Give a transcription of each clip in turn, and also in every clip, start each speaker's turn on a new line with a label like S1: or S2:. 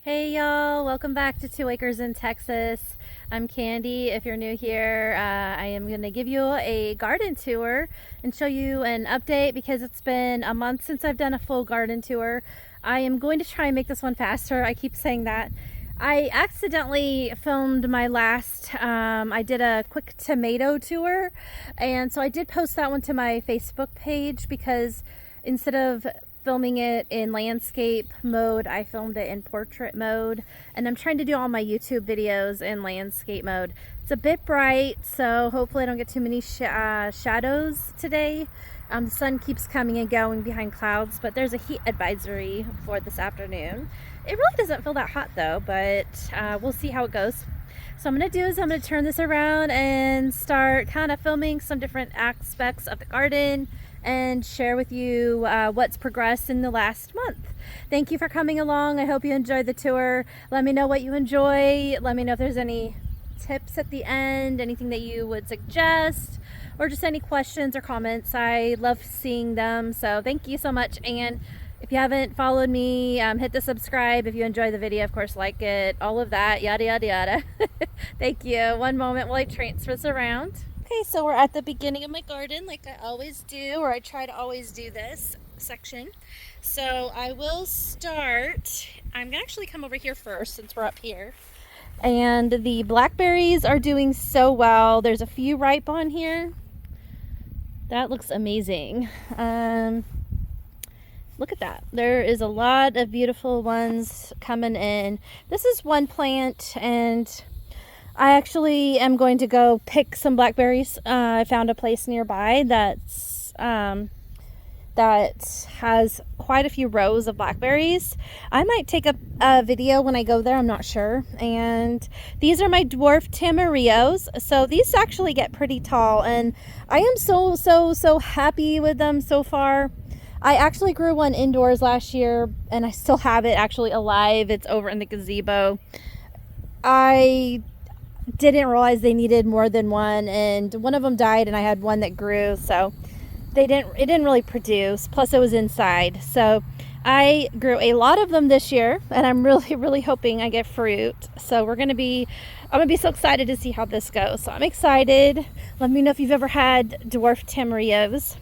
S1: Hey y'all, welcome back to 2 Acres in Texas. I'm Candy. If you're new here, I am going to give you a garden tour and show you an update because it's been a month since I've done a full garden tour. I am going to try and make this one faster. I keep saying that. I accidentally filmed my last, I did a quick tomato tour, and so I did post that one to my Facebook page because instead of filming it in landscape mode, I filmed it in portrait mode, and I'm trying to do all my YouTube videos in landscape mode. It's a bit bright, so hopefully I don't get too many shadows today. The sun keeps coming and going behind clouds, but there's a heat advisory for this afternoon. It really doesn't feel that hot though, but we'll see how it goes. So I'm going to do is I'm going to turn this around and start kind of filming some different aspects of the garden and share with you what's progressed in the last month. Thank you for coming along. I hope you enjoyed the tour. Let me know what you enjoy. Let me know if there's any tips at the end, anything that you would suggest, or just any questions or comments. I love seeing them. So thank you so much. And if you haven't followed me, hit the subscribe. If you enjoy the video, of course, like it, all of that, yada, yada, yada. Thank you. One moment while I transfer this around. Okay, so we're at the beginning of my garden like I always do, or I try to always do this section. So I will start, I'm gonna actually come over here first since we're up here. And the blackberries are doing so well. There's a few ripe on here. That looks amazing. Look at that. There is a lot of beautiful ones coming in. This is one plant, and I actually am going to go pick some blackberries. I found a place nearby that's that has quite a few rows of blackberries. I might take a video when I go there, I'm not sure. And these are my dwarf tamarillos. So these actually get pretty tall, and I am so happy with them so far. I actually grew one indoors last year, and I still have it actually alive. It's over in the gazebo. I didn't realize they needed more than one, and one of them died, and I had one that grew, so it didn't really produce. Plus it was inside. So I grew a lot of them this year, and I'm really hoping I get fruit. So I'm gonna be so excited to see how this goes. So I'm excited. Let me know if you've ever had dwarf tamarillos.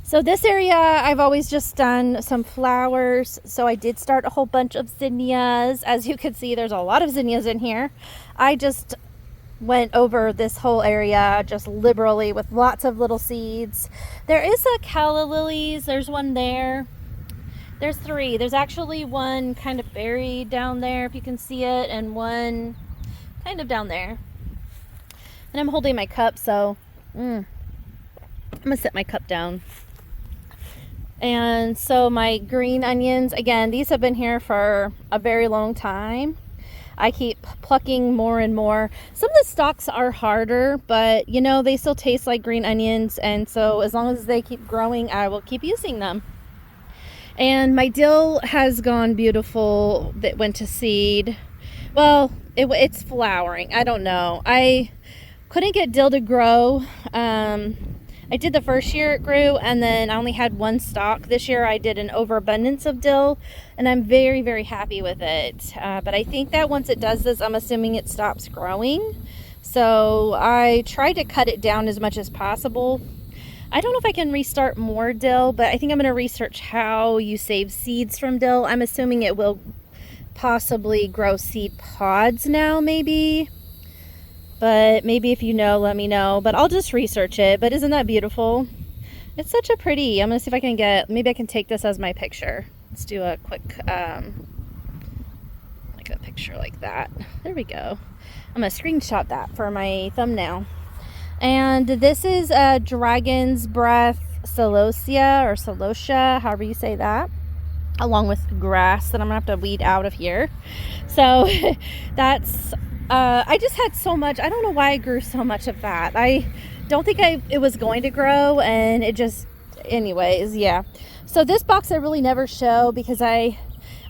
S1: So this area, I've always just done some flowers. So I did start a whole bunch of zinnias. As you can see, there's a lot of zinnias in here. I just went over this whole area just liberally with lots of little seeds. There is a calla lilies. There's one there. There's three. There's actually one kind of buried down there, if you can see it, and one kind of down there. And I'm holding my cup, so I'm gonna set my cup down. And so my green onions, again, these have been here for a very long time. I keep plucking more and more. Some of the stalks are harder, but you know, they still taste like green onions. And so as long as they keep growing, I will keep using them. And my dill has gone beautiful. That went to seed. Well, it's flowering. I don't know. I couldn't get dill to grow. I did the first year it grew, and then I only had one stalk. This year I did an overabundance of dill, and I'm very happy with it. But I think that once it does this, I'm assuming it stops growing. So I tried to cut it down as much as possible. I don't know if I can restart more dill, but I think I'm going to research how you save seeds from dill. I'm assuming it will possibly grow seed pods now, maybe. But maybe if you know, let me know. But I'll just research it. But isn't that beautiful? It's such a pretty. I'm going to see if I can maybe I can take this as my picture. Let's do a quick, like a picture like that. There we go. I'm going to screenshot that for my thumbnail. And this is a Dragon's Breath celosia, however you say that, along with grass that I'm going to have to weed out of here. So that's... I just had so much. I don't know why I grew so much of that. I don't think it was going to grow, and it just, anyways, yeah. So this box I really never show because this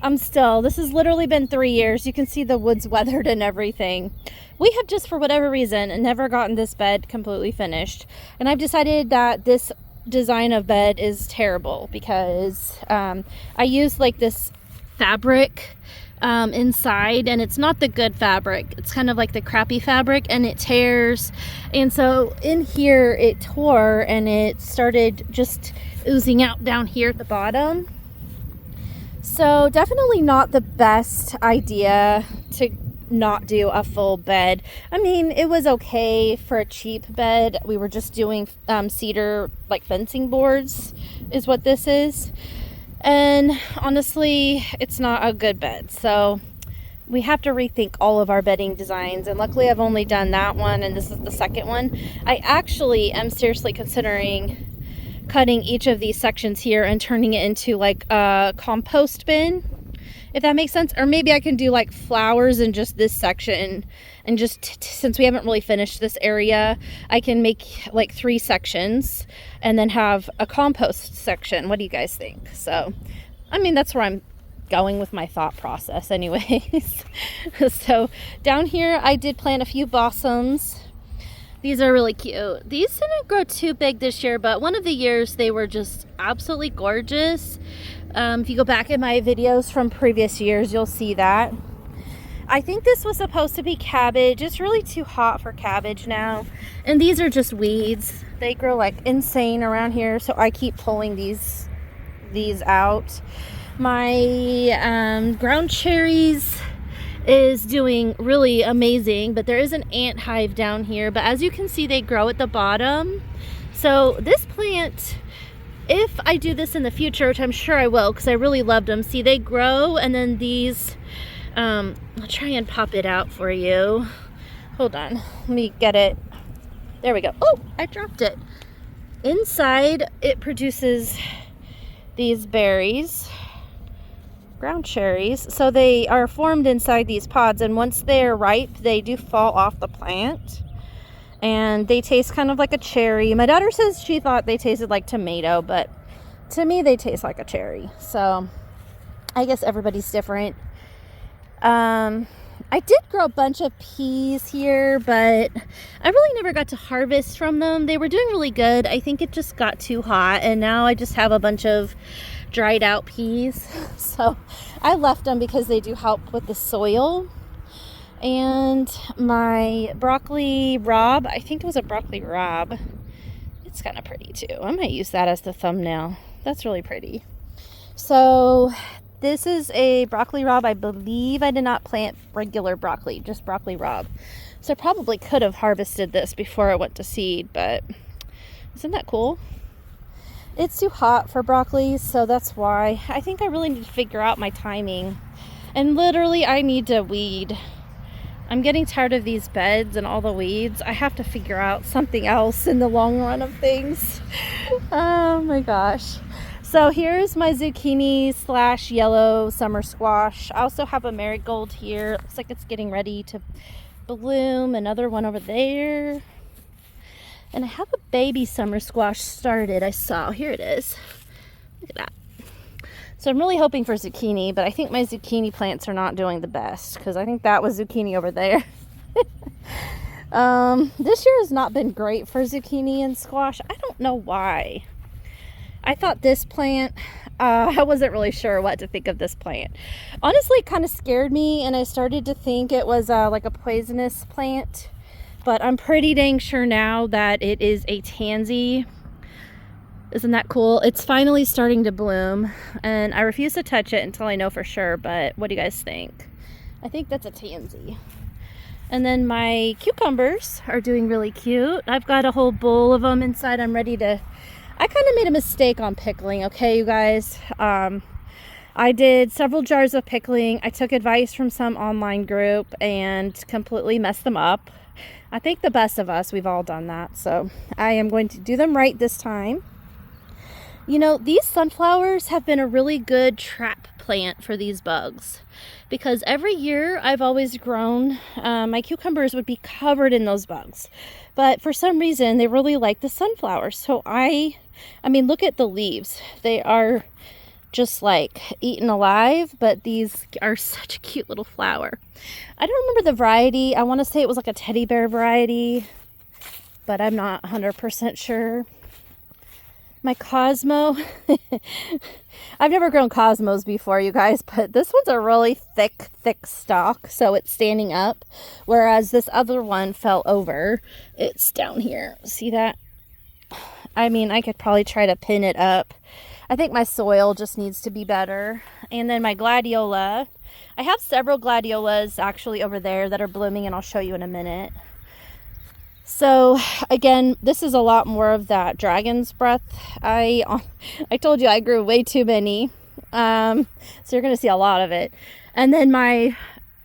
S1: has literally been 3 years. You can see the wood's weathered and everything. We have just, for whatever reason, never gotten this bed completely finished. And I've decided that this design of bed is terrible because I used like this fabric inside, and it's not the good fabric. It's kind of like the crappy fabric, and it tears. And so in here it tore, and it started just oozing out down here at the bottom. So definitely not the best idea to not do a full bed. I mean, it was okay for a cheap bed. We were just doing cedar like fencing boards is what this is. And honestly, it's not a good bed. So we have to rethink all of our bedding designs. And luckily I've only done that one, and this is the second one. I actually am seriously considering cutting each of these sections here and turning it into like a compost bin, if that makes sense. Or maybe I can do like flowers in just this section, and just since we haven't really finished this area, I can make like 3 sections and then have a compost section. What do you guys think? So I mean, that's where I'm going with my thought process anyways. So down here I did plant a few blossoms. These are really cute. These didn't grow too big this year, but one of the years they were just absolutely gorgeous. If you go back in my videos from previous years, you'll see that. I think this was supposed to be cabbage. It's really too hot for cabbage now. And these are just weeds. They grow like insane around here, so I keep pulling these out. My ground cherries is doing really amazing, but there is an ant hive down here. But as you can see, they grow at the bottom. So this plant, if I do this in the future, which I'm sure I will because I really loved them, see, they grow, and then these I'll try and pop it out for you. Hold on, let me get it. There we go. Oh, I dropped it. Inside it produces these berries, ground cherries. So they are formed inside these pods, and once they're ripe they do fall off the plant, and they taste kind of like a cherry. My daughter says she thought they tasted like tomato, but to me they taste like a cherry. So I guess everybody's different. I did grow a bunch of peas here, but I really never got to harvest from them. They were doing really good. I think it just got too hot, and now I just have a bunch of dried out peas. So I left them because they do help with the soil. And my broccoli rabe, I think it was a broccoli rabe. It's kind of pretty too. I might use that as the thumbnail. That's really pretty. So this is a broccoli rabe. I believe I did not plant regular broccoli, just broccoli rabe. So I probably could have harvested this before I went to seed, but isn't that cool? It's too hot for broccoli, so that's why. I think I really need to figure out my timing. And literally, I need to weed. I'm getting tired of these beds and all the weeds. I have to figure out something else in the long run of things. Oh my gosh. So here's my zucchini / yellow summer squash. I also have a marigold here. It looks like it's getting ready to bloom. Another one over there. And I have a baby summer squash started. I saw. Here it is. Look at that. So I'm really hoping for zucchini, but I think my zucchini plants are not doing the best because I think that was zucchini over there. This year has not been great for zucchini and squash. I don't know why. I thought this plant, I wasn't really sure what to think of this plant. Honestly, it kind of scared me, and I started to think it was like a poisonous plant. But I'm pretty dang sure now that it is a tansy. Isn't that cool? It's finally starting to bloom, and I refuse to touch it until I know for sure. But what do you guys think? I think that's a tansy. And then my cucumbers are doing really cute. I've got a whole bowl of them inside. I'm ready to... I kind of made a mistake on pickling, okay, you guys? I did several jars of pickling. I took advice from some online group and completely messed them up. I think the best of us, we've all done that. So I am going to do them right this time. You know, these sunflowers have been a really good trap plant for these bugs, because every year I've always grown, my cucumbers would be covered in those bugs. But for some reason, they really like the sunflowers. So I mean, look at the leaves. They are just like eaten alive, but these are such a cute little flower. I don't remember the variety. I want to say it was like a teddy bear variety, but I'm not 100% sure. My Cosmo. I've never grown Cosmos before, you guys, but this one's a really thick stalk, so it's standing up, whereas this other one fell over. It's down here. See that? I mean, I could probably try to pin it up. I think my soil just needs to be better. And then my gladiola. I have several gladiolas actually over there that are blooming, and I'll show you in a minute. So again, this is a lot more of that dragon's breath. I told you I grew way too many. So you're going to see a lot of it. And then my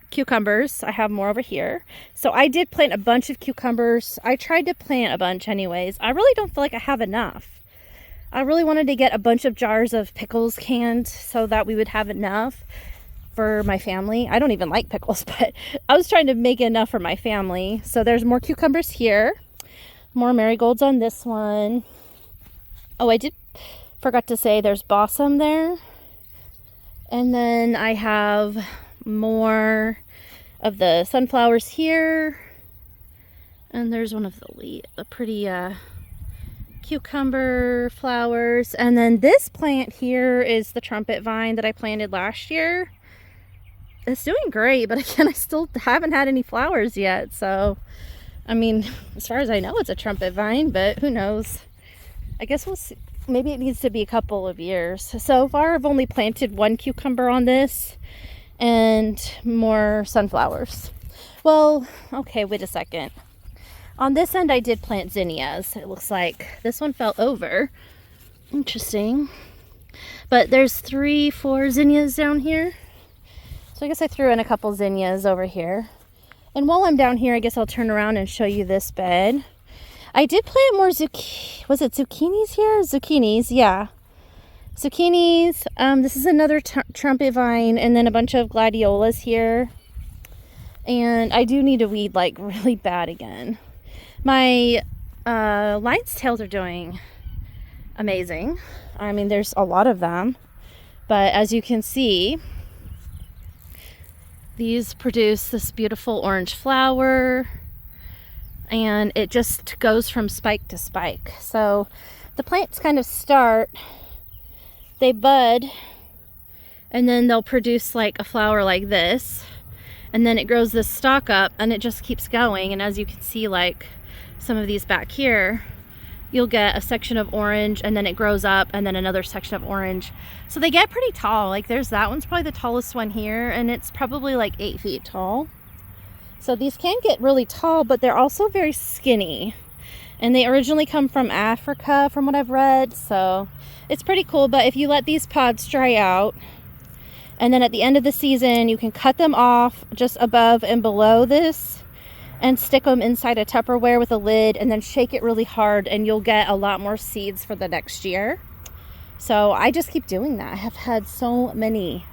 S1: cucumbers, I have more over here. So I did plant a bunch of cucumbers. I tried to plant a bunch anyways. I really don't feel like I have enough. I really wanted to get a bunch of jars of pickles canned so that we would have enough for my family. I don't even like pickles, but I was trying to make enough for my family. So there's more cucumbers here, more marigolds on this one. Oh, I forgot to say there's balsam there. And then I have more of the sunflowers here. And there's one of the pretty cucumber flowers. And then this plant here is the trumpet vine that I planted last year. It's doing great, but again, I still haven't had any flowers yet. So, I mean, as far as I know, it's a trumpet vine, but who knows? I guess we'll see. Maybe it needs to be a couple of years. So far, I've only planted one cucumber on this and more sunflowers. Well, okay, wait a second. On this end, I did plant zinnias. It looks like this one fell over. Interesting. But there's 3-4 zinnias down here. So I guess I threw in a couple zinnias over here. And while I'm down here, I guess I'll turn around and show you this bed. I did plant more was it zucchinis here? Zucchinis, yeah. Zucchinis. This is another trumpet vine, and then a bunch of gladiolas here. And I do need to weed like really bad again. My lion's tails are doing amazing. I mean, there's a lot of them. But as you can see, these produce this beautiful orange flower, and it just goes from spike to spike. So the plants kind of start, they bud, and then they'll produce like a flower like this, and then it grows this stalk up, and it just keeps going. And as you can see, like some of these back here, you'll get a section of orange, and then it grows up, and then another section of orange. So they get pretty tall. Like there's that one's probably the tallest one here, and it's probably like 8 feet tall. So these can get really tall, but they're also very skinny. And they originally come from Africa, from what I've read. So it's pretty cool. But if you let these pods dry out, and then at the end of the season, you can cut them off just above and below this, and stick them inside a Tupperware with a lid, and then shake it really hard, and you'll get a lot more seeds for the next year. So I just keep doing that. I have had so many.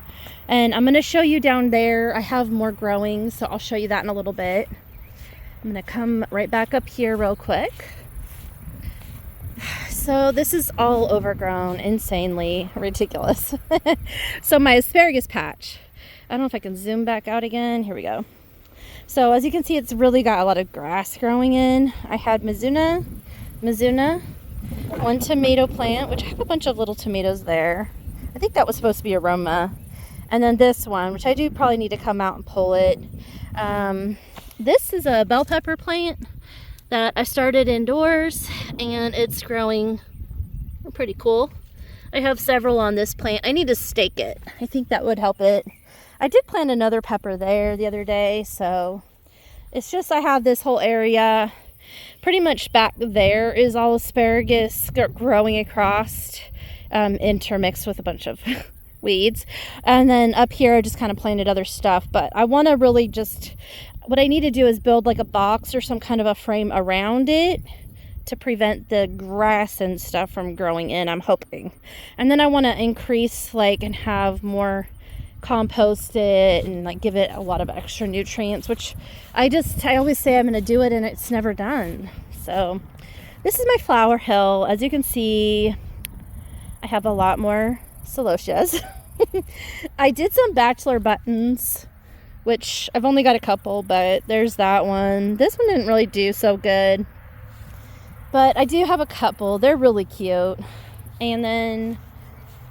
S1: And I'm going to show you down there. I have more growing, so I'll show you that in a little bit. I'm going to come right back up here real quick. So this is all overgrown, insanely ridiculous. So my asparagus patch. I don't know if I can zoom back out again. Here we go. So as you can see, it's really got a lot of grass growing in. I had Mizuna, one tomato plant, which I have a bunch of little tomatoes there. I think that was supposed to be aroma. And then this one, which I do probably need to come out and pull it. This is a bell pepper plant that I started indoors, and it's growing pretty cool. I have several on this plant. I need to stake it. I think that would help it. I did plant another pepper there the other day, so it's just I have this whole area. Pretty much back there is all asparagus growing across, intermixed with a bunch of weeds. And then up here I just kind of planted other stuff, but I want to really just, what I need to do is build like a box or some kind of a frame around it to prevent the grass and stuff from growing in, I'm hoping. And then I want to increase like and have more compost it and like give it a lot of extra nutrients, which I always say I'm going to do it, and it's never done. So this is my flower hill. As you can see, I have a lot more celosias. I did some bachelor buttons, which I've only got a couple, but there's that one. This one didn't really do so good, but I do have a couple. They're really cute. And then,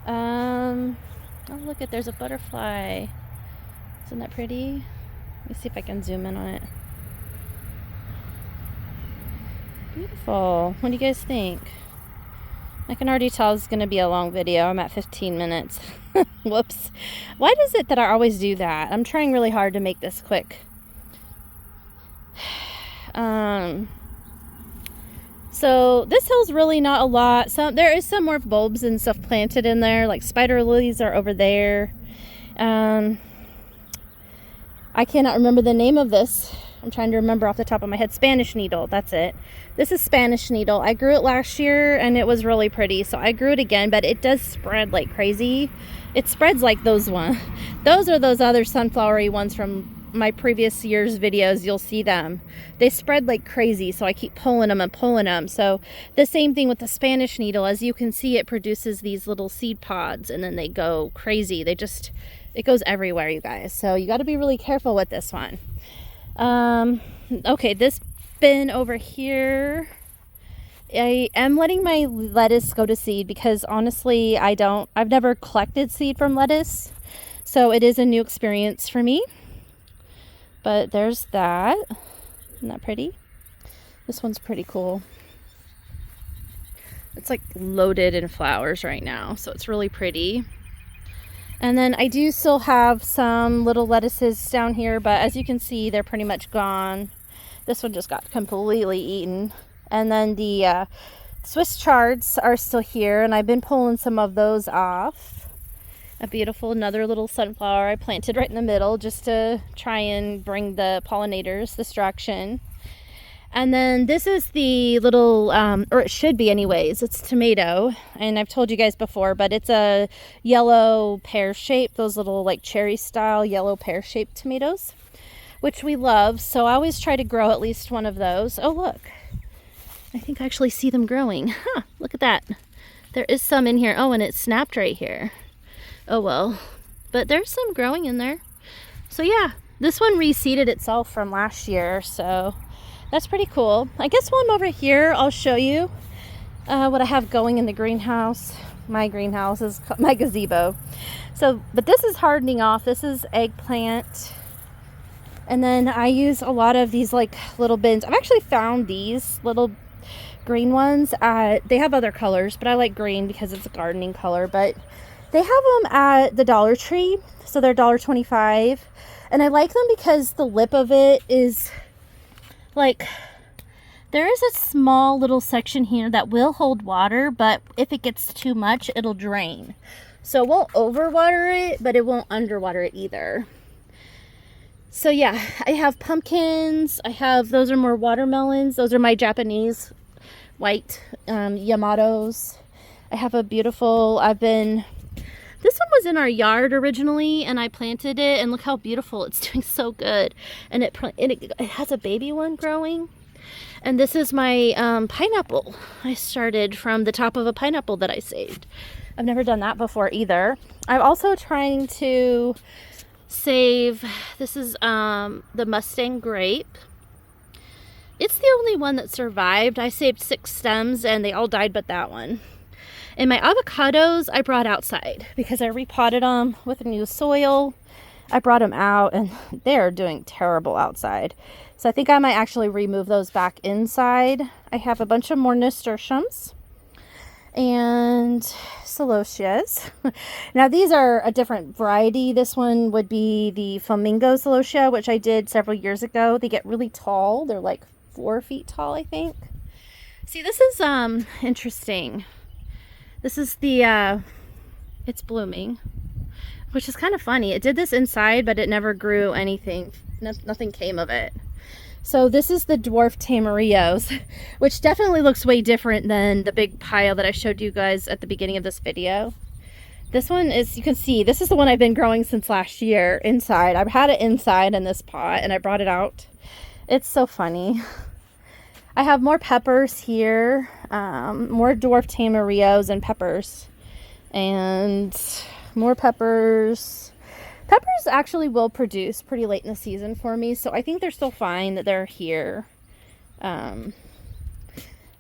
S1: oh look at, there's a butterfly. Isn't that pretty? Let me see if I can zoom in on it. Beautiful. What do you guys think? I can already tell it's going to be a long video. I'm at 15 minutes. Whoops. Why is it that I always do that? I'm trying really hard to make this quick. So this hill's really not a lot. So there is some more bulbs and stuff planted in there, like spider lilies are over there. I cannot remember the name of this. I'm trying to remember off the top of my head. Spanish needle, that's it. This is Spanish needle. I grew it last year and it was really pretty, so I grew it again, but it does spread like crazy. It spreads like those ones. Those are those other sunflowery ones from my previous year's videos. You'll see them. They spread like crazy, so I keep pulling them and pulling them. So the same thing with the Spanish needle. As you can see, it produces these little seed pods and then they go crazy. It goes everywhere, you guys. So you got to be really careful with this one. Okay, this bin over here, I am letting my lettuce go to seed because honestly, I've never collected seed from lettuce. So it is a new experience for me. But there's that. Isn't that pretty? This one's pretty cool. It's like loaded in flowers right now, so it's really pretty. And then I do still have some little lettuces down here, but as you can see, they're pretty much gone. This one just got completely eaten. And then the Swiss chards are still here, and I've been pulling some of those off. A beautiful, another little sunflower I planted right in the middle just to try and bring the pollinators this direction. And then this is the little, or it should be anyways, it's tomato. And I've told you guys before, but it's a yellow pear shape, those little like cherry style yellow pear shaped tomatoes, which we love. So I always try to grow at least one of those. Oh, look, I think I actually see them growing. Huh, look at that. There is some in here. Oh, and it snapped right here. Oh well, but there's some growing in there. So yeah, this one reseeded itself from last year, so that's pretty cool. I guess while I'm over here, I'll show you what I have going in the greenhouse. My greenhouse is my gazebo. So, but this is hardening off. This is eggplant. And then I use a lot of these like little bins. I've actually found these little green ones. They have other colors, but I like green because it's a gardening color. But they have them at the Dollar Tree, so they're $1.25, and I like them because the lip of it is like, there is a small little section here that will hold water, but if it gets too much, it'll drain. So it won't overwater it, but it won't underwater it either. So yeah, I have pumpkins. Those are more watermelons. Those are my Japanese white Yamatos. I have a beautiful, this one was in our yard originally, and I planted it, and look how beautiful it's doing, so good. And it has a baby one growing. And this is my pineapple. I started from the top of a pineapple that I saved. I've never done that before either. I'm also trying to save, this is the Mustang grape. It's the only one that survived. I saved 6 stems, and they all died but that one. And my avocados I brought outside because I repotted them with new soil. I brought them out and they're doing terrible outside. So I think I might actually remove those back inside. I have a bunch of more nasturtiums and celotias. Now these are a different variety. This one would be the flamingo celotia, which I did several years ago. They get really tall. They're like 4 feet tall, I think. See, this is interesting. This is the, it's blooming, which is kind of funny. It did this inside, but it never grew anything. Nothing came of it. So this is the dwarf tamarillos, which definitely looks way different than the big pile that I showed you guys at the beginning of this video. This one is, you can see, this is the one I've been growing since last year inside. I've had it inside in this pot and I brought it out. It's so funny. I have more peppers here, more dwarf tamarillos and peppers, and more peppers. Peppers actually will produce pretty late in the season for me, so I think they're still fine that they're here. And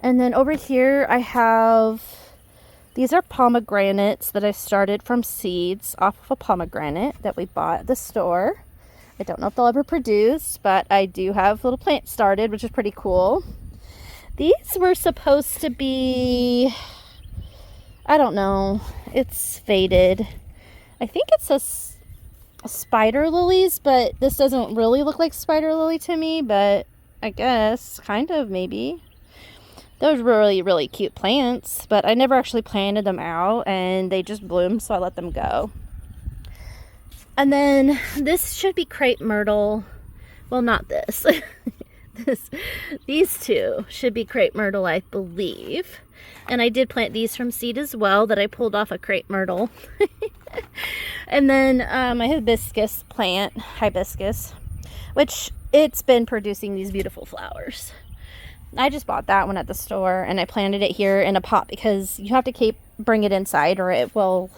S1: then over here I have These are pomegranates that I started from seeds off of a pomegranate that we bought at the store. I don't know if they'll ever produce, but I do have little plants started, which is pretty cool. These were supposed to be, I don't know, it's faded. I think it says spider lilies, but this doesn't really look like spider lily to me, but I guess kind of maybe. Those were really, really cute plants, but I never actually planted them out and they just bloomed, so I let them go. And then this should be crepe myrtle. Well, not this. These two should be crepe myrtle, I believe. And I did plant these from seed as well that I pulled off a crepe myrtle. And then my hibiscus plant, which it's been producing these beautiful flowers. I just bought that one at the store and I planted it here in a pot because you have to bring it inside or it will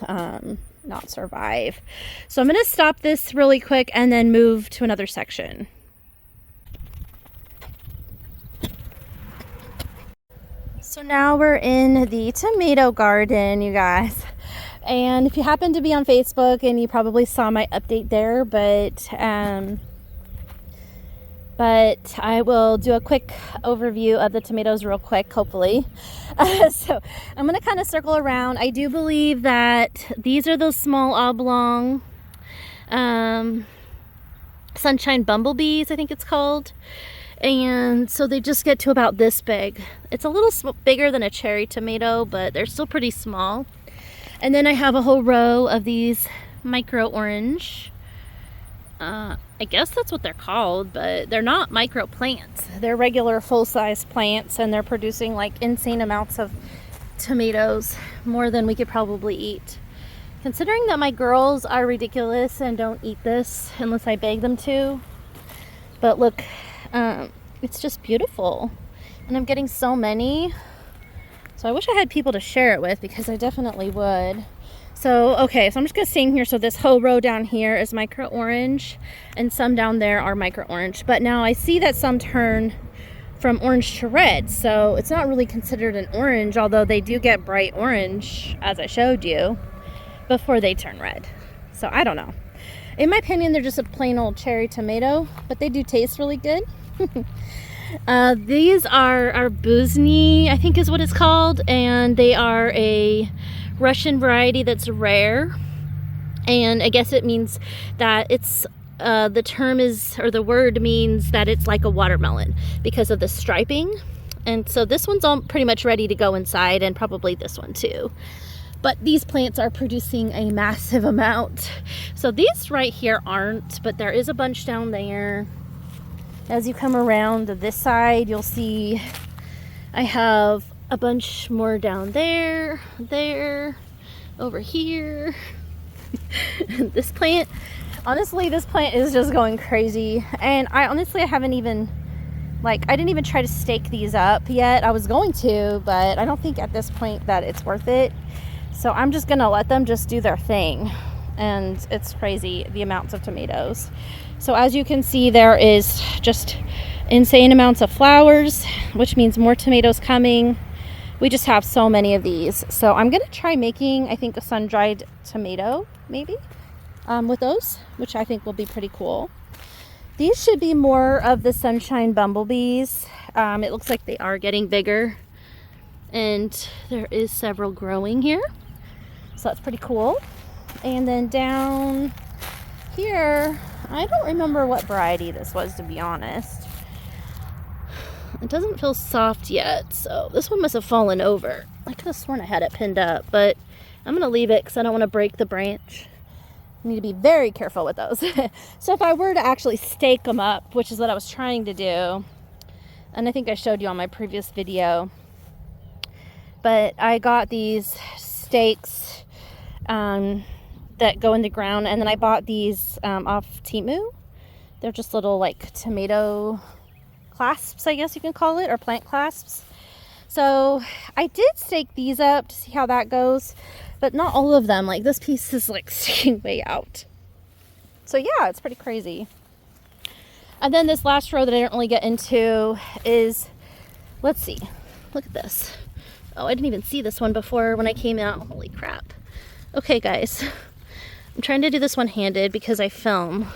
S1: not survive. So I'm going to stop this really quick and then move to another section. So now we're in the tomato garden, you guys. And if you happen to be on Facebook, and you probably saw my update there, but I will do a quick overview of the tomatoes real quick, hopefully. So I'm going to kind of circle around. I do believe that these are those small oblong sunshine bumblebees, I think it's called. And so they just get to about this big. It's a little bigger than a cherry tomato, but they're still pretty small. And then I have a whole row of these micro orange. I guess that's what they're called, but they're not micro plants. They're regular full-size plants, and they're producing like insane amounts of tomatoes, more than we could probably eat. Considering that my girls are ridiculous and don't eat this unless I beg them to. But look, it's just beautiful. And I'm getting so many. So I wish I had people to share it with, because I definitely would. So, okay, so I'm just going to stay in here. So this whole row down here is micro orange, and some down there are micro orange. But now I see that some turn from orange to red, so it's not really considered an orange, although they do get bright orange, as I showed you, before they turn red. So I don't know. In my opinion, they're just a plain old cherry tomato, but they do taste really good. These are Arbuzny, I think is what it's called, and they are a Russian variety that's rare, and I guess it means that it's the term is, or the word means that it's like a watermelon because of the striping. And so this one's all pretty much ready to go inside, and probably this one too. But these plants are producing a massive amount. So these right here aren't, but there is a bunch down there. As you come around to this side, you'll see I have a bunch more down there, over here. This plant, honestly, this plant is just going crazy. And I haven't even, I didn't even try to stake these up yet. I was going to, but I don't think at this point that it's worth it. So I'm just gonna let them just do their thing. And it's crazy, the amounts of tomatoes. So as you can see, there is just insane amounts of flowers, which means more tomatoes coming. We just have so many of these. So I'm gonna try making, I think, a sun-dried tomato, maybe, with those, which I think will be pretty cool. These should be more of the sunshine bumblebees. It looks like they are getting bigger, and there is several growing here. So that's pretty cool. And then down here, I don't remember what variety this was, to be honest. It doesn't feel soft yet, so this one must have fallen over. I could have sworn I had it pinned up, but I'm going to leave it because I don't want to break the branch. I need to be very careful with those. So if I were to actually stake them up, which is what I was trying to do, and I think I showed you on my previous video, but I got these stakes that go in the ground, and then I bought these off Temu. They're just little tomato clasps, I guess you can call it, or plant clasps. So I did stake these up to see how that goes, but not all of them. This piece is sticking way out. So yeah, it's pretty crazy. And then this last row that I didn't really get into is, let's see, look at this. Oh, I didn't even see this one before when I came out. Holy crap. Okay, guys. I'm trying to do this one-handed because I film.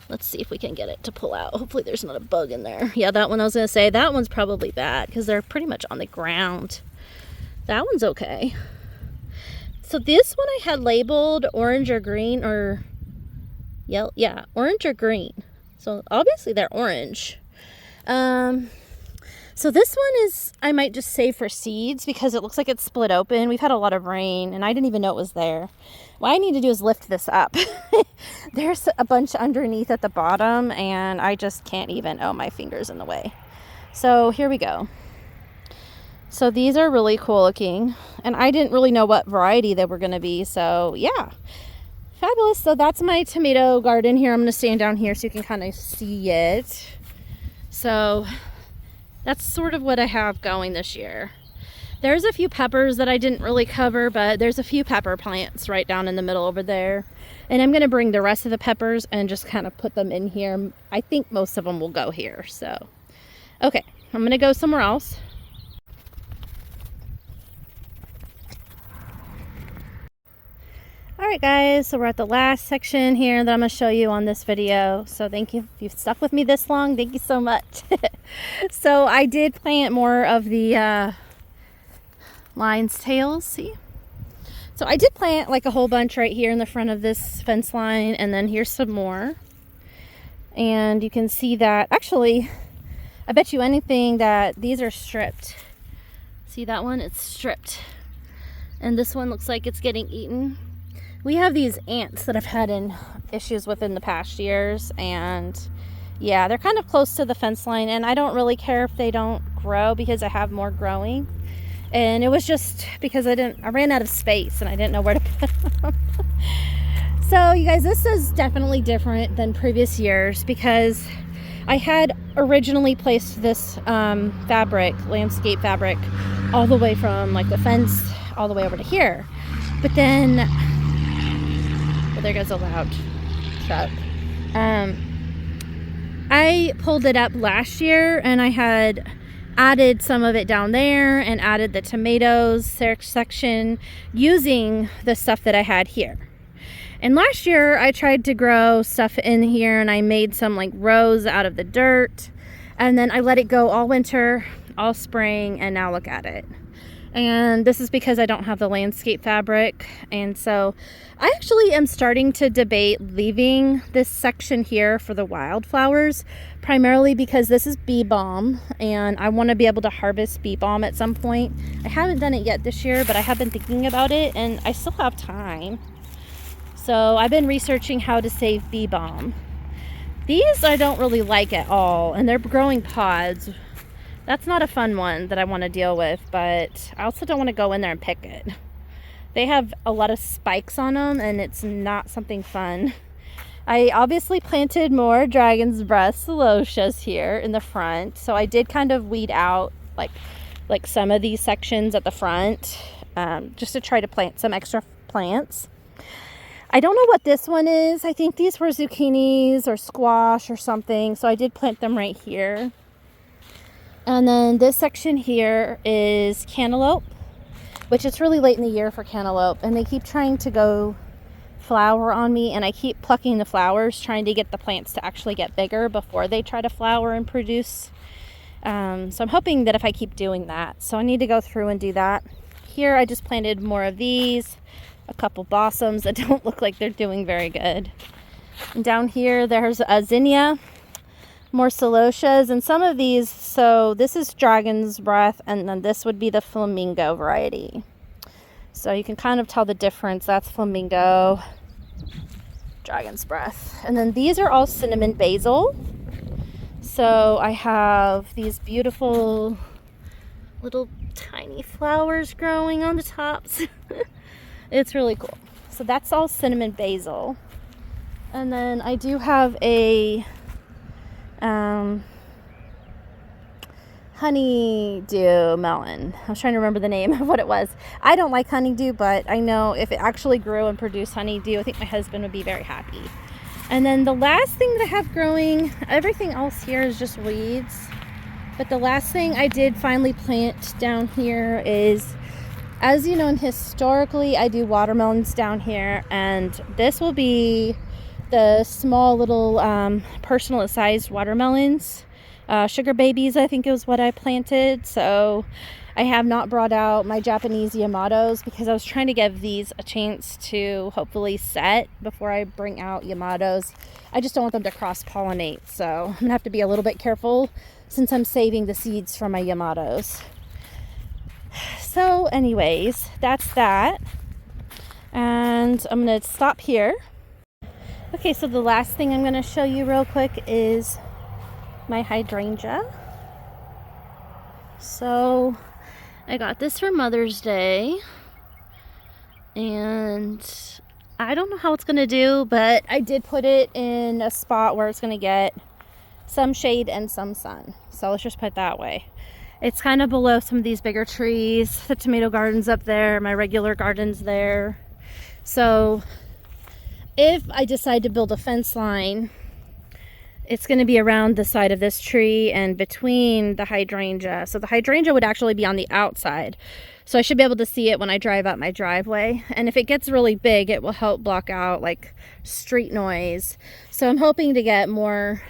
S1: Let's see if we can get it to pull out. Hopefully there's not a bug in there. Yeah, that one I was going to say, that one's probably bad because they're pretty much on the ground. That one's okay. So this one I had labeled orange or green or yellow. Yeah, orange or green. So obviously they're orange. So this one is, I might just save for seeds because it looks like it's split open. We've had a lot of rain and I didn't even know it was there. What I need to do is lift this up. There's a bunch underneath at the bottom and I just can't even, oh, my finger's in the way. So here we go. So these are really cool looking and I didn't really know what variety they were going to be. So yeah, fabulous. So that's my tomato garden here. I'm going to stand down here so you can kind of see it. So that's sort of what I have going this year. There's a few peppers that I didn't really cover, but there's a few pepper plants right down in the middle over there. And I'm going to bring the rest of the peppers and just kind of put them in here. I think most of them will go here. So, okay, I'm going to go somewhere else. Alright guys, so we're at the last section here that I'm going to show you on this video. So thank you. If you've stuck with me this long, thank you so much. So I did plant more of the lion's tails, see? So I did plant like a whole bunch right here in the front of this fence line, and then here's some more. And you can see that, actually, I bet you anything that these are stripped. See that one? It's stripped. And this one looks like it's getting eaten. We have these ants that I've had issues with in the past years, and yeah, they're kind of close to the fence line, and I don't really care if they don't grow because I have more growing. And it was just because I ran out of space and I didn't know where to put them. So you guys, this is definitely different than previous years because I had originally placed this landscape fabric, all the way from like the fence all the way over to here. But then, well, there goes a loud truck. I pulled it up last year and I had added some of it down there and added the tomatoes section using the stuff that I had here. And last year I tried to grow stuff in here and I made some like rows out of the dirt, and then I let it go all winter, all spring, and now look at it. And this is because I don't have the landscape fabric. And so I actually am starting to debate leaving this section here for the wildflowers, primarily because this is bee balm and I want to be able to harvest bee balm at some point. I haven't done it yet this year, but I have been thinking about it and I still have time. So I've been researching how to save bee balm. These I don't really like at all, and they're growing pods. That's not a fun one that I want to deal with, but I also don't want to go in there and pick it. They have a lot of spikes on them and it's not something fun. I obviously planted more dragon's breath celotias here in the front, so I did kind of weed out like some of these sections at the front, just to try to plant some extra plants. I don't know what this one is. I think these were zucchinis or squash or something, so I did plant them right here. And then this section here is cantaloupe, which it's really late in the year for cantaloupe, and they keep trying to go flower on me, and I keep plucking the flowers, trying to get the plants to actually get bigger before they try to flower and produce. So I'm hoping that if I keep doing that, so I need to go through and do that. Here I just planted more of these, a couple blossoms that don't look like they're doing very good. And down here there's a zinnia, more celotias, and some of these, so this is dragon's breath, and then this would be the flamingo variety. So you can kind of tell the difference. That's flamingo, dragon's breath. And then these are all cinnamon basil. So I have these beautiful little tiny flowers growing on the tops. It's really cool. So that's all cinnamon basil. And then I do have a honeydew melon. I was trying to remember the name of what it was. I don't like honeydew, but I know if it actually grew and produced honeydew, I think my husband would be very happy. And then the last thing that I have growing, everything else here is just weeds. But the last thing I did finally plant down here is, as you know, and historically I do watermelons down here, and this will be the small little personal sized watermelons. Sugar babies, I think it was what I planted. So I have not brought out my Japanese Yamatos because I was trying to give these a chance to hopefully set before I bring out Yamatos. I just don't want them to cross-pollinate, so I'm gonna have to be a little bit careful since I'm saving the seeds from my Yamatos. So anyways, that's that. And I'm gonna stop here. Okay, so the last thing I'm gonna show you real quick is my hydrangea. So I got this for Mother's Day, and I don't know how it's gonna do, but I did put it in a spot where it's gonna get some shade and some sun. So let's just put it that way. It's kind of below some of these bigger trees. The tomato garden's up there, my regular garden's there. So if I decide to build a fence line, it's going to be around the side of this tree and between the hydrangea. So the hydrangea would actually be on the outside. So I should be able to see it when I drive up my driveway. And if it gets really big, it will help block out like street noise. So I'm hoping to get more.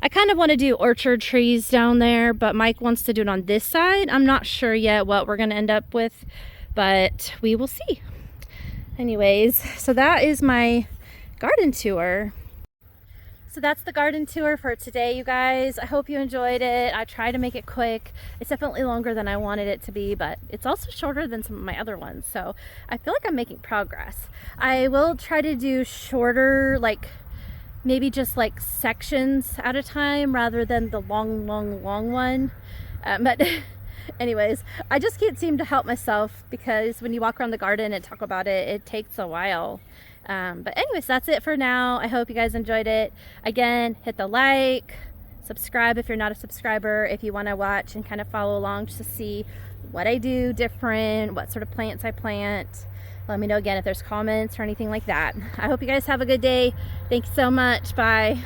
S1: I kind of want to do orchard trees down there, but Mike wants to do it on this side. I'm not sure yet what we're going to end up with, but we will see. Anyways, so that is my garden tour. So that's the garden tour for today, you guys. I hope you enjoyed it. I tried to make it quick. It's definitely longer than I wanted it to be, but it's also shorter than some of my other ones. So I feel like I'm making progress. I will try to do shorter, like maybe just like sections at a time rather than the long one. But anyways, I just can't seem to help myself because when you walk around the garden and talk about it, it takes a while. But anyways, that's it for now. I hope you guys enjoyed it. Again, hit the like, subscribe if you're not a subscriber, if you want to watch and kind of follow along just to see what I do different, what sort of plants I plant. Let me know again if there's comments or anything like that. I hope you guys have a good day. Thanks so much. Bye.